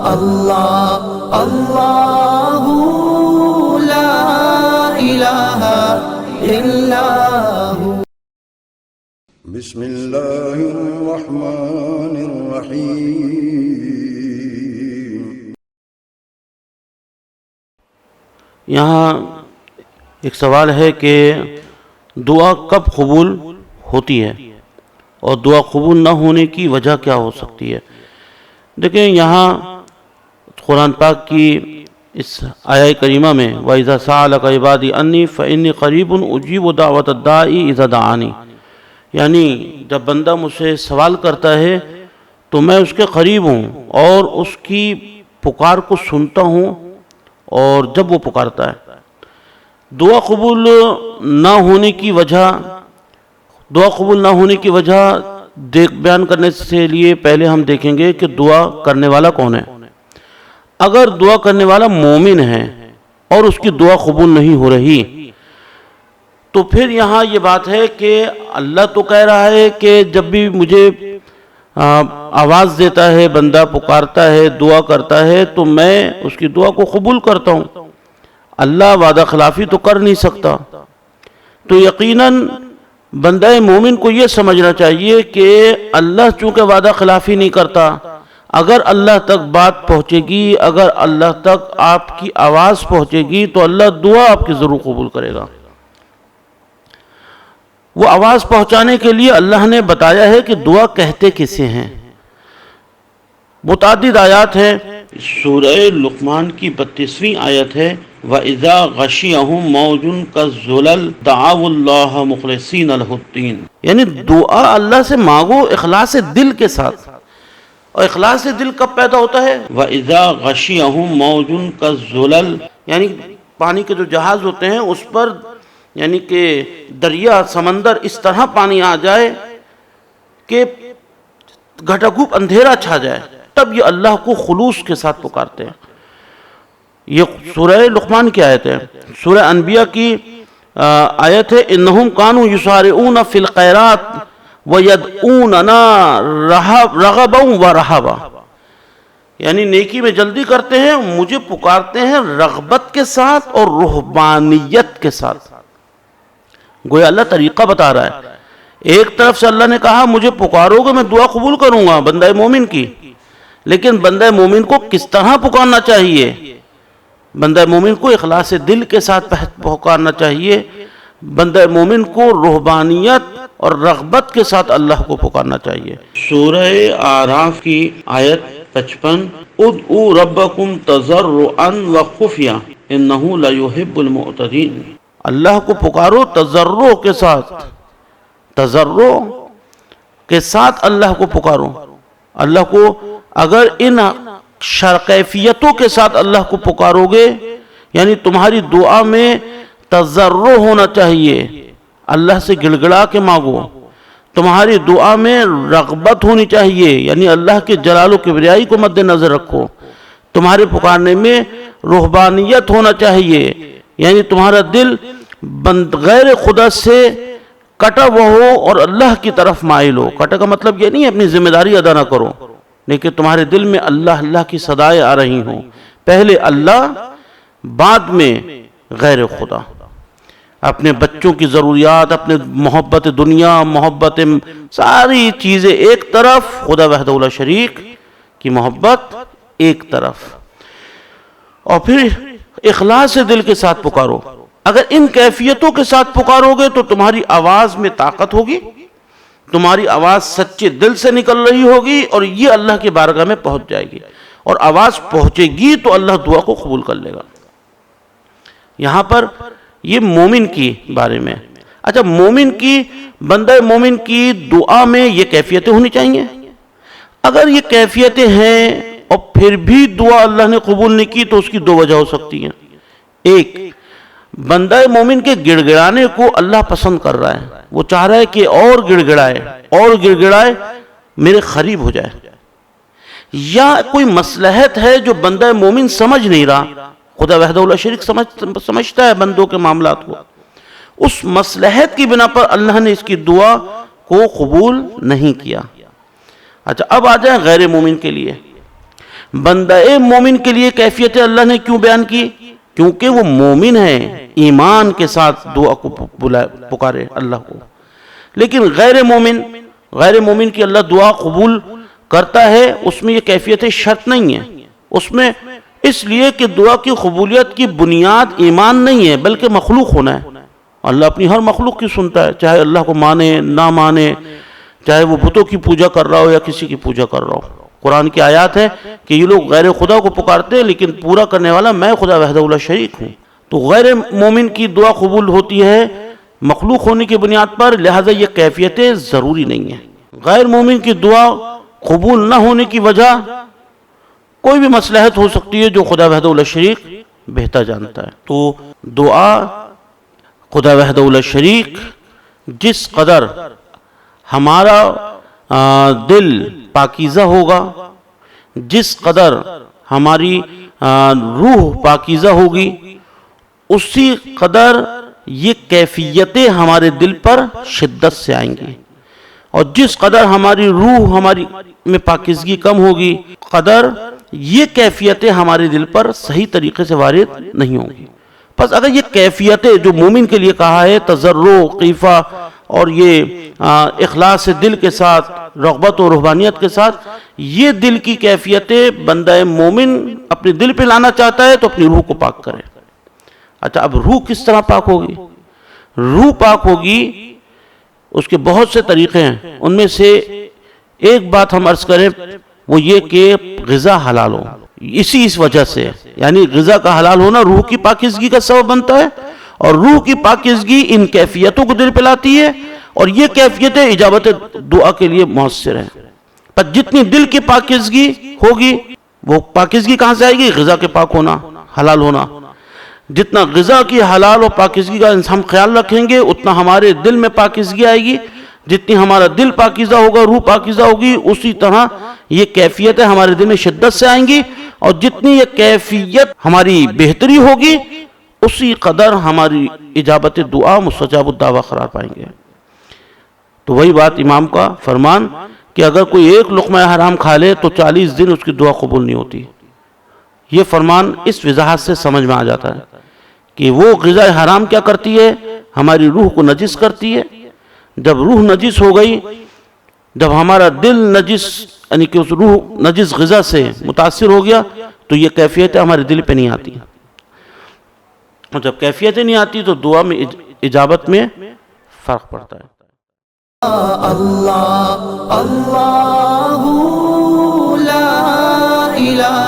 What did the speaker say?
اللہ اللہ لا الہ الا ہو۔ بسم اللہ الرحمن الرحیم۔ یہاں ایک سوال ہے کہ دعا کب قبول ہوتی ہے اور دعا قبول نہ ہونے کی وجہ کیا ہو سکتی ہے؟ دیکھیں، یہاں قرآن پاک کی اس آیہ کریمہ میں وَإِذَا سَأَلَكَ عِبَادِي عَنِّي فَإِنِّي قَرِيبٌ أُجِيبُ دَعْوَةَ الدَّاعِ إِذَا دَعَانِ، یعنی جب بندہ مجھ سے سوال کرتا ہے تو میں اس کے قریب ہوں اور اس کی پکار کو سنتا ہوں اور جب وہ پکارتا ہے۔ دعا قبول نہ ہونے کی وجہ بیان کرنے سے لیے پہلے ہم دیکھیں گے کہ دعا کرنے والا کون ہے۔ اگر دعا کرنے والا مومن ہے اور اس کی دعا قبول نہیں ہو رہی تو پھر یہاں یہ بات ہے کہ اللہ تو کہہ رہا ہے کہ جب بھی مجھے آواز دیتا ہے، بندہ پکارتا ہے، دعا کرتا ہے تو میں اس کی دعا کو قبول کرتا ہوں۔ اللہ وعدہ خلافی تو کر نہیں سکتا، تو یقیناً بندہ مومن کو یہ سمجھنا چاہیے کہ اللہ چونکہ وعدہ خلافی نہیں کرتا، اگر اللہ تک بات پہنچے گی، اگر اللہ تک آپ کی آواز پہنچے گی تو اللہ دعا آپ کی ضرور قبول کرے گا۔ وہ آواز پہنچانے کے لیے اللہ نے بتایا ہے کہ دعا کہتے کسے ہیں۔ متعدد آیات ہیں۔ سورہ لقمان کی 32ویں آیت ہے وَإِذَا غَشِيَهُمْ مَوْجٌ كَالظُّلَلِ دَعَوُا اللَّهَ مُخْلِصِينَ لَهُ الدِّينَ، یعنی دعا اللہ سے مانگو اخلاص دل کے ساتھ۔ اور اخلاص دل کب پیدا ہوتا ہے؟ وَإِذَا غَشِيَهُمْ مَوْجٌ كَالظُّلَلِ، یعنی پانی کے جو جہاز ہوتے ہیں اس پر یعنی کہ دریا سمندر اس طرح پانی آ جائے کہ گھٹاگھوپ اندھیرا چھا جائے، تب یہ اللہ کو خلوص کے ساتھ پکارتے ہیں۔ یہ سورہ لقمان کی آیت ہے۔ سورہ انبیاء کی آیت ہے انہم کانوا یسارعون فی الخیرات ویدعوننا رغبا ورہبا، یعنی نیکی میں جلدی کرتے ہیں، مجھے پکارتے ہیں رغبت کے ساتھ اور رہبانیت کے ساتھ۔ گویا اللہ طریقہ بتا رہا ہے۔ ایک طرف سے اللہ نے کہا مجھے پکارو گے میں دعا قبول کروں گا بندہ مومن کی، لیکن بندہ مومن کو کس طرح پکارنا چاہیے؟ بندہ مومن کو اخلاص دل کے ساتھ پکارنا چاہیے، بندہ مومن کو رہبانیت اور رغبت کے ساتھ اللہ کو پکارنا چاہیے۔ سورہ اعراف کی آیت 55 ادعوا ربکم تضرعا وخفیا انہ لا یحب المعتدین، اللہ کو پکارو تضرع کے ساتھ اللہ کو پکارو۔ اللہ کو اگر ان کیفیتوں کے ساتھ اللہ کو پکارو گے، یعنی تمہاری دعا میں تضرع ہونا چاہیے، اللہ سے گڑگڑا کے مانگو، تمہاری دعا میں رغبت ہونی چاہیے، یعنی اللہ کے جلال و کبریائی کو مد نظر رکھو، تمہارے پکارنے میں رہبانیت ہونا چاہیے، یعنی تمہارا دل غیر خدا سے کٹا ہوا ہو اور اللہ کی طرف مائل ہو۔ کٹا کا مطلب یہ نہیں اپنی ذمہ داری ادا نہ کرو، لیکن تمہارے دل میں اللہ اللہ کی صدائیں آ رہی ہوں، پہلے اللہ بعد میں غیر خدا۔ اپنے بچوں کی ضروریات، اپنے محبت دنیا، محبت ساری چیزیں ایک طرف، خدا وحدہ لا شریک کی محبت ایک طرف، اور پھر اخلاص سے دل کے ساتھ پکارو۔ اگر ان کیفیتوں کے ساتھ پکارو گے تو تمہاری آواز میں طاقت ہوگی، تمہاری آواز سچے دل سے نکل رہی ہوگی اور یہ اللہ کی بارگاہ میں پہنچ جائے گی، اور آواز پہنچے گی تو اللہ دعا کو قبول کر لے گا۔ یہاں پر یہ مومن کی بارے میں۔ اچھا، بندہ مومن کی دعا میں یہ کیفیتیں ہونی چاہیے۔ اگر یہ کیفیتیں ہیں اور پھر بھی دعا اللہ نے قبول نہیں کی تو اس کی دو وجہ ہو سکتی ہیں۔ ایک، بندہ مومن کے گڑگڑانے کو اللہ پسند کر رہا ہے، وہ چاہ رہا ہے کہ اور گڑگڑائے میرے قریب ہو جائے، یا کوئی مصلحت ہے جو بندہ مومن سمجھ نہیں رہا، خدا وحدہ لا شریک سمجھتا ہے بندوں کے معاملات کو، اس مصلحت کی بنا پر اللہ نے اس کی دعا کو قبول نہیں کیا۔ اچھا، اب آ جائیں غیر مومن کے لیے۔ بندہ مومن کے لیے کیفیتیں اللہ نے کیوں بیان کی؟ کیونکہ وہ مومن ہے، ایمان کے ساتھ دعا کو پکارے اللہ کو. لیکن غیر مومن کی اللہ دعا قبول کرتا ہے، اس میں یہ کیفیتیں شرط نہیں ہے. اس میں اس لیے کہ دعا کی قبولیت کی بنیاد ایمان نہیں ہے بلکہ مخلوق ہونا ہے. اللہ اپنی ہر مخلوق کی سنتا ہے، چاہے اللہ کو مانے نہ مانے، چاہے وہ بتوں کی پوجا کر رہا ہو یا کسی کی پوجا کر رہا ہو. قرآن کی آیات ہے کہ یہ لوگ غیر خدا کو پکارتے ہیں لیکن پورا کرنے والا میں خدا وحدہ لا شریک ہوں. تو غیر مومن کی دعا قبول ہوتی ہے مخلوق ہونے کی بنیاد پر، لہذا یہ کیفیتیں ضروری نہیں ہیں. غیر مومن کی دعا قبول نہ ہونے کی وجہ کوئی بھی مصلحت ہو سکتی ہے جو خدا وحدہ لا شریک بہتر جانتا ہے. تو دعا خدا وحدہ لا شریک جس قدر ہمارا دل پاکیزہ ہوگا، جس قدر ہماری روح پاکیزہ ہوگی، اسی قدر یہ کیفیتیں ہمارے دل پر شدت سے آئیں گی. اور جس قدر ہماری روح ہماری میں پاکیزگی کم ہوگی، قدر یہ کیفیتیں ہمارے دل پر صحیح طریقے سے وارد نہیں ہوں گی. پس اگر یہ کیفیتیں جو مومن کے لیے کہا ہے، تضرع، خیفہ اور یہ اخلاص دل کے ساتھ، رغبت و رہبانیت کے ساتھ، یہ دل کی کیفیتیں بندہ مومن اپنے دل پہ لانا چاہتا ہے تو اپنی روح کو پاک کرے. اچھا، اب روح کس طرح پاک ہوگی؟ روح پاک ہوگی، اس کے بہت سے طریقے ہیں. ان میں سے ایک بات ہم عرض کریں وہ یہ کہ غذا حلال ہو. اس وجہ سے یعنی غذا کا حلال ہونا روح کی پاکیزگی کا سبب بنتا ہے، اور روح کی پاکیزگی ان کیفیتوں کو دل پہ لاتی ہے، اور یہ کیفیتیں اجابت دعا کے لیے مؤثر ہیں. پر جتنی دل کی پاکیزگی ہوگی، وہ پاکیزگی کہاں سے آئے گی؟ غذا کے پاک ہونا، حلال ہونا. جتنا غذا کی حلال اور پاکیزگی کا ہم خیال رکھیں گے اتنا ہمارے دل میں پاکیزگی آئے گی. جتنی ہمارا دل پاکیزہ ہوگا، روح پاکیزہ ہوگی، اسی طرح یہ کیفیتیں ہمارے دل میں شدت سے آئیں گی. اور جتنی یہ کیفیت ہماری بہتری ہوگی، اسی قدر ہماری اجابت دعا مستجاب الدعوہ قرار پائیں گے. تو وہی بات امام کا فرمان کہ اگر کوئی ایک لقمہ حرام کھا لے تو 40 دن اس کی دعا قبول نہیں ہوتی. یہ فرمان اس وضاحت سے سمجھ میں آ جاتا ہے کہ وہ غذا حرام کیا کرتی ہے؟ ہماری روح کو نجس کرتی ہے. جب روح نجس ہو گئی، جب ہمارا دل نجس یعنی کہ اس روح نجس غذا سے متاثر ہو گیا تو یہ کیفیتیں ہمارے دل پہ نہیں آتی. اور جب کیفیتیں نہیں آتی تو دعا میں اجابت میں فرق پڑتا ہے. اللہ اللہ